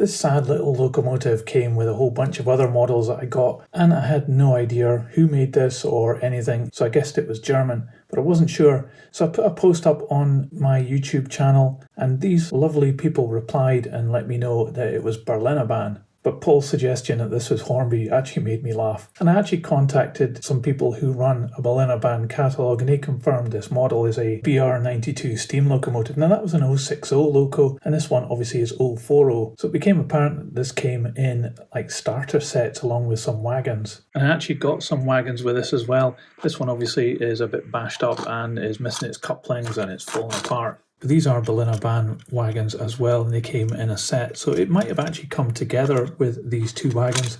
This sad little locomotive came with a whole bunch of other models that I got, and I had no idea who made this or anything, so I guessed it was German, but I wasn't sure. So I put a post up on my YouTube channel, and these lovely people replied and let me know that it was Berliner Bahn. But Paul's suggestion that this was Hornby actually made me laugh. And I actually contacted some people who run a Berliner Bahn catalogue, and they confirmed this model is a BR92 steam locomotive. Now that was an 060 loco, and this one obviously is 040. So it became apparent that this came in like starter sets along with some wagons. And I actually got some wagons with this as well. This one obviously is a bit bashed up and is missing its couplings and it's falling apart. These are Berliner Bahn wagons as well, and they came in a set, so it might have actually come together with these two wagons.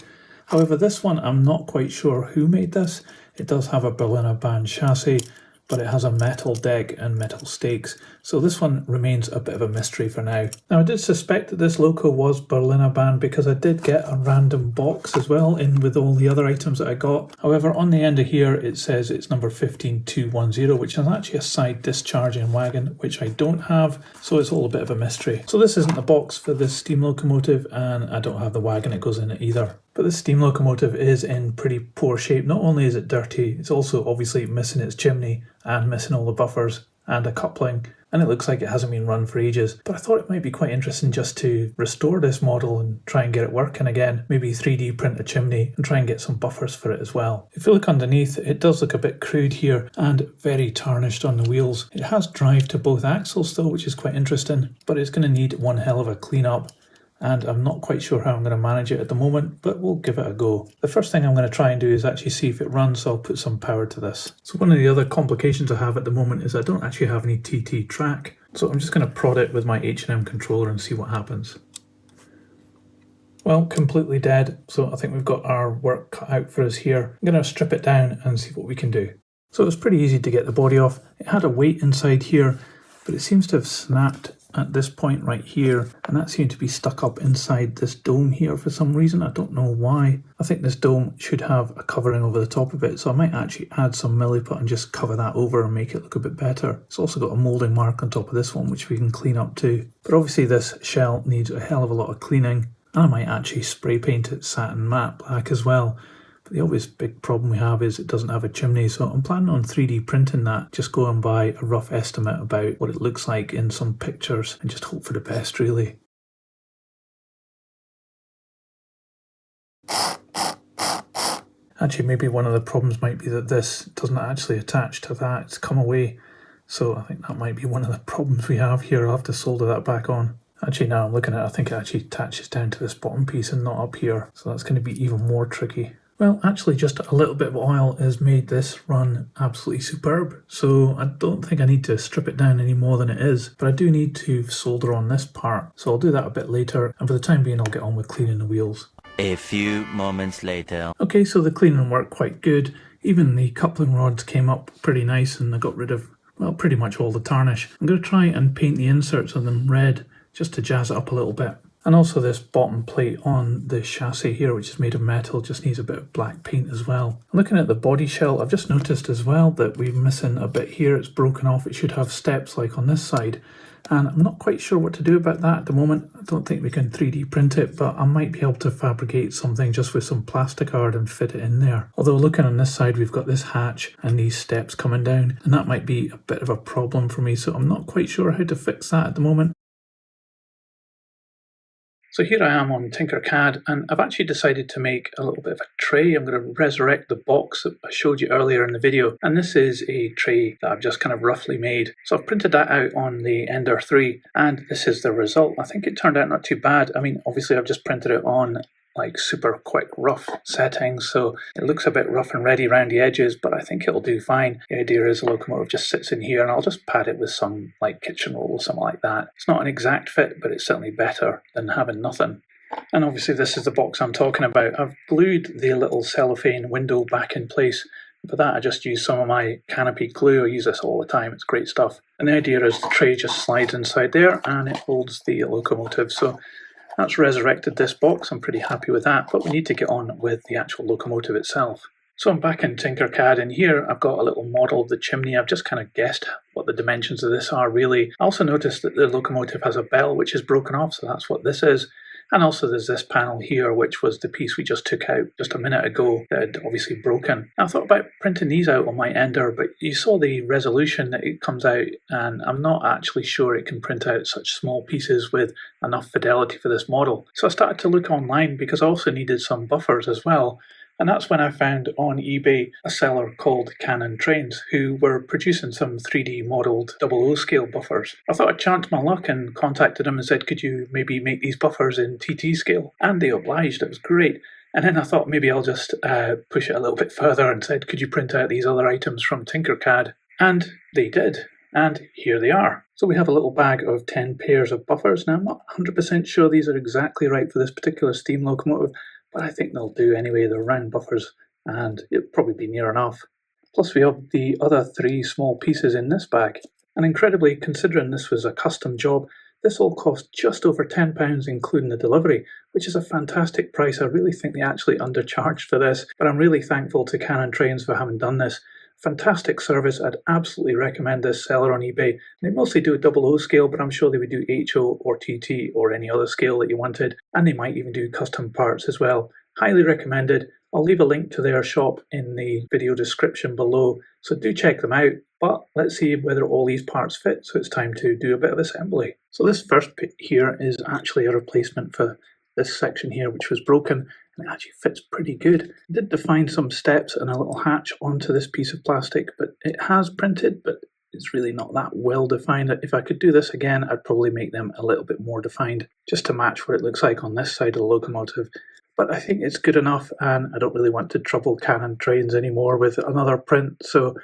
However, this one, I'm not quite sure who made this. It does have a Berliner Bahn chassis, but it has a metal deck and metal stakes, so this one remains a bit of a mystery for now. Now, I did suspect that this loco was Berliner Bahn because I did get a random box as well in with all the other items that I got. However, on the end of here it says it's number 15210, which is actually a side discharging wagon, which I don't have, so it's all a bit of a mystery. So this isn't the box for this steam locomotive, and I don't have the wagon it goes in it either. But this steam locomotive is in pretty poor shape. Not only is it dirty, it's also obviously missing its chimney and missing all the buffers and a coupling, and it looks like it hasn't been run for ages. But I thought it might be quite interesting just to restore this model and try and get it working again. Maybe 3D print a chimney and try and get some buffers for it as well. If you look underneath, it does look a bit crude here and very tarnished on the wheels. It has drive to both axles though, which is quite interesting, but it's going to need one hell of a clean up. And I'm not quite sure how I'm going to manage it at the moment, but we'll give it a go. The first thing I'm going to try and do is actually see if it runs, so I'll put some power to this. So one of the other complications I have at the moment is I don't actually have any TT track, so I'm just going to prod it with my H&M controller and see what happens. Well, completely dead, so I think we've got our work cut out for us here. I'm going to strip it down and see what we can do. So it was pretty easy to get the body off. It had a weight inside here, but it seems to have snapped at this point right here, and that seemed to be stuck up inside this dome here for some reason. I don't know why. I think this dome should have a covering over the top of it, so I might actually add some milliput and just cover that over and make it look a bit better. It's also got a moulding mark on top of this one which we can clean up too. But obviously this shell needs a hell of a lot of cleaning, and I might actually spray paint it satin matte black as well. But the obvious big problem we have is it doesn't have a chimney, so I'm planning on 3D printing that, just going by a rough estimate about what it looks like in some pictures and just hope for the best really. Actually, maybe one of the problems might be that this doesn't actually attach to that, it's come away, so I think that might be one of the problems we have here. I'll have to solder that back on. Actually, now I'm looking at it, I think it actually attaches down to this bottom piece and not up here, so that's going to be even more tricky. Well, actually just a little bit of oil has made this run absolutely superb, so I don't think I need to strip it down any more than it is, but I do need to solder on this part, so I'll do that a bit later, and for the time being I'll get on with cleaning the wheels. A few moments later. Okay, so the cleaning worked quite good. Even the coupling rods came up pretty nice, and I got rid of, well, pretty much all the tarnish. I'm going to try and paint the inserts of them red, just to jazz it up a little bit. And also this bottom plate on the chassis here, which is made of metal, just needs a bit of black paint as well. Looking at the body shell, I've just noticed as well that we're missing a bit here. It's broken off. It should have steps like on this side. And I'm not quite sure what to do about that at the moment. I don't think we can 3D print it, but I might be able to fabricate something just with some plastic art and fit it in there. Although looking on this side, we've got this hatch and these steps coming down, and that might be a bit of a problem for me. So I'm not quite sure how to fix that at the moment. So here I am on Tinkercad, and I've actually decided to make a little bit of a tray. I'm going to resurrect the box that I showed you earlier in the video, and this is a tray that I've just kind of roughly made. So I've printed that out on the Ender 3, and this is the result. I think it turned out not too bad. I mean, obviously I've just printed it on like super quick rough settings, so it looks a bit rough and ready around the edges, but I think it'll do fine. The idea is the locomotive just sits in here, and I'll just pad it with some like kitchen roll or something like that. It's not an exact fit, but it's certainly better than having nothing. And obviously this is the box I'm talking about. I've glued the little cellophane window back in place. For that I just use some of my canopy glue. I use this all the time, it's great stuff. And the idea is the tray just slides inside there and it holds the locomotive. So that's resurrected this box. I'm pretty happy with that, but we need to get on with the actual locomotive itself. So I'm back in Tinkercad, and here I've got a little model of the chimney. I've just kind of guessed what the dimensions of this are really. I also noticed that the locomotive has a bell which is broken off, so that's what this is. And also there's this panel here, which was the piece we just took out just a minute ago that had obviously broken. Now, I thought about printing these out on my Ender, but you saw the resolution that it comes out, and I'm not actually sure it can print out such small pieces with enough fidelity for this model. So I started to look online because I also needed some buffers as well. And that's when I found on eBay a seller called Canon Trains who were producing some 3D modelled 00 scale buffers. I thought I'd chance my luck and contacted them and said, could you maybe make these buffers in TT scale? And they obliged, it was great. And then I thought maybe I'll just push it a little bit further and said, could you print out these other items from Tinkercad? And they did. And here they are. So we have a little bag of 10 pairs of buffers. Now I'm not 100% sure these are exactly right for this particular steam locomotive, but I think they'll do anyway. They're round buffers and it'll probably be near enough. Plus we have the other 3 small pieces in this bag. And incredibly, considering this was a custom job, this all cost just over £10 including the delivery, which is a fantastic price. I really think they actually undercharged for this, but I'm really thankful to Canon Trains for having done this. Fantastic service. I'd absolutely recommend this seller on eBay. They mostly do a 00 scale, but I'm sure they would do HO or TT or any other scale that you wanted, and they might even do custom parts as well. Highly recommended. I'll leave a link to their shop in the video description below, so do check them out. But let's see whether all these parts fit, so it's time to do a bit of assembly. So this first bit here is actually a replacement for this section here, which was broken, and it actually fits pretty good. I did define some steps and a little hatch onto this piece of plastic, but it has printed, but it's really not that well defined. If I could do this again, I'd probably make them a little bit more defined, just to match what it looks like on this side of the locomotive. But I think it's good enough, and I don't really want to trouble Canon Trains anymore with another print, so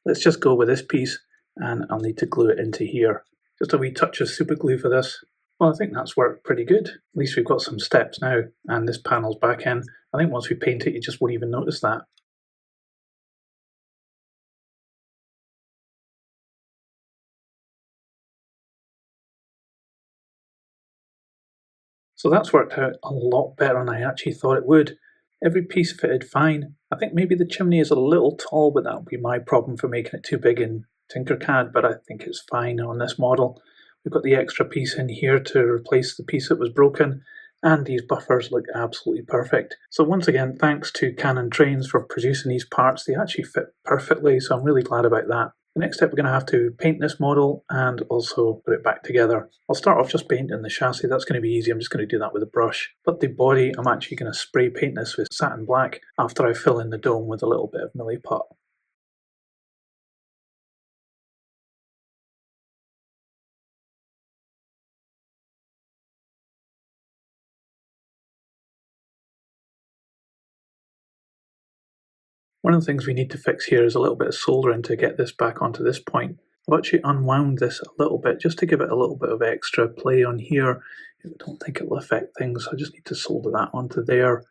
let's just go with this piece, and I'll need to glue it into here. Just a wee touch of super glue for this. Well, I think that's worked pretty good. At least we've got some steps now, and this panel's back in. I think once we paint it, you just won't even notice that. So that's worked out a lot better than I actually thought it would. Every piece fitted fine. I think maybe the chimney is a little tall, but that'll be my problem for making it too big in Tinkercad, but I think it's fine on this model. We've got the extra piece in here to replace the piece that was broken, and these buffers look absolutely perfect. So once again, thanks to Canon Trains for producing these parts. They actually fit perfectly, so I'm really glad about that. The next step, we're going to have to paint this model and also put it back together. I'll start off just painting the chassis. That's going to be easy. I'm just going to do that with a brush. But the body, I'm actually going to spray paint this with satin black after I fill in the dome with a little bit of Milliput. One of the things we need to fix here is a little bit of soldering to get this back onto this point. I've actually unwound this a little bit just to give it a little bit of extra play on here. I don't think it will affect things, so I just need to solder that onto there.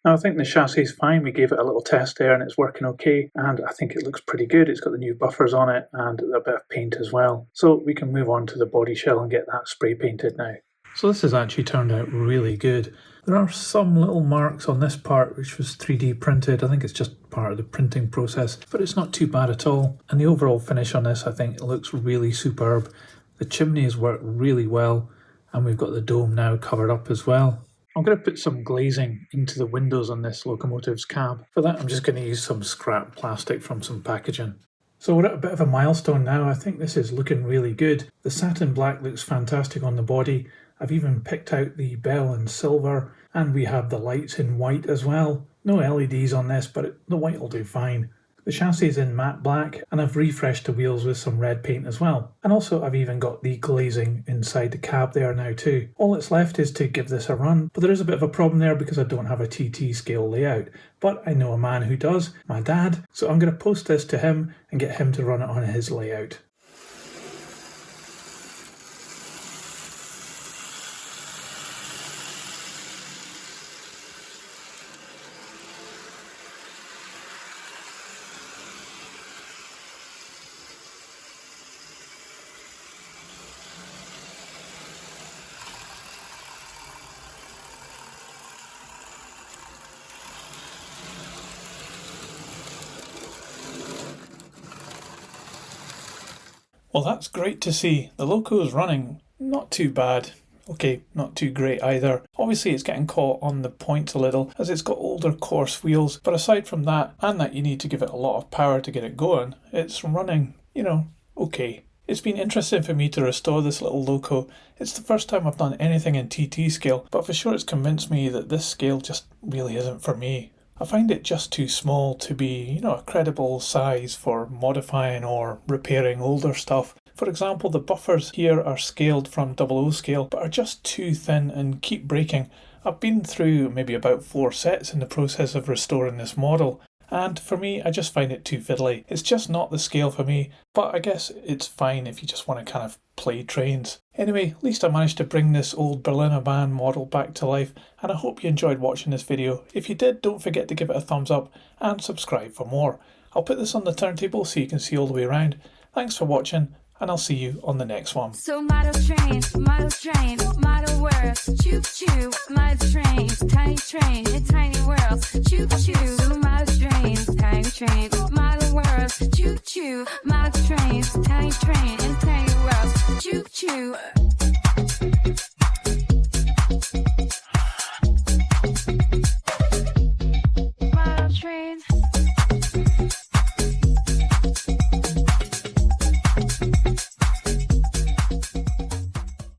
Now I think the chassis is fine. We gave it a little test there and it's working okay, and I think it looks pretty good. It's got the new buffers on it and a bit of paint as well. So we can move on to the body shell and get that spray painted now. So this has actually turned out really good. There are some little marks on this part which was 3D printed. I think it's just part of the printing process, but it's not too bad at all. And the overall finish on this, I think it looks really superb. The chimneys work really well, and we've got the dome now covered up as well. I'm going to put some glazing into the windows on this locomotive's cab. For that, I'm just going to use some scrap plastic from some packaging. So we're at a bit of a milestone now. I think this is looking really good. The satin black looks fantastic on the body. I've even picked out the bell in silver, and we have the lights in white as well. No LEDs on this, but the white will do fine. The chassis is in matte black, and I've refreshed the wheels with some red paint as well. And also I've even got the glazing inside the cab there now too. All that's left is to give this a run, but there is a bit of a problem there because I don't have a TT scale layout. But I know a man who does, my dad, so I'm going to post this to him and get him to run it on his layout. Well, that's great to see. The Loco's running not too bad. Okay, not too great either. Obviously it's getting caught on the points a little as it's got older coarse wheels, but aside from that, and that you need to give it a lot of power to get it going, it's running, okay. It's been interesting for me to restore this little Loco. It's the first time I've done anything in TT scale, but for sure it's convinced me that this scale just really isn't for me. I find it just too small to be, a credible size for modifying or repairing older stuff. For example, the buffers here are scaled from 00 scale, but are just too thin and keep breaking. I've been through maybe about 4 sets in the process of restoring this model, and for me, I just find it too fiddly. It's just not the scale for me, but I guess it's fine if you just want to kind of play trains. Anyway, at least I managed to bring this old Berliner Bahn model back to life, and I hope you enjoyed watching this video. If you did, don't forget to give it a thumbs up and subscribe for more. I'll put this on the turntable so you can see all the way around. Thanks for watching, and I'll see you on the next one. So model trains, model worlds, choo-choo, model trains, tiny worlds, choo-choo, model trains, model worlds, choo-choo, model trains, tiny worlds, choo-choo.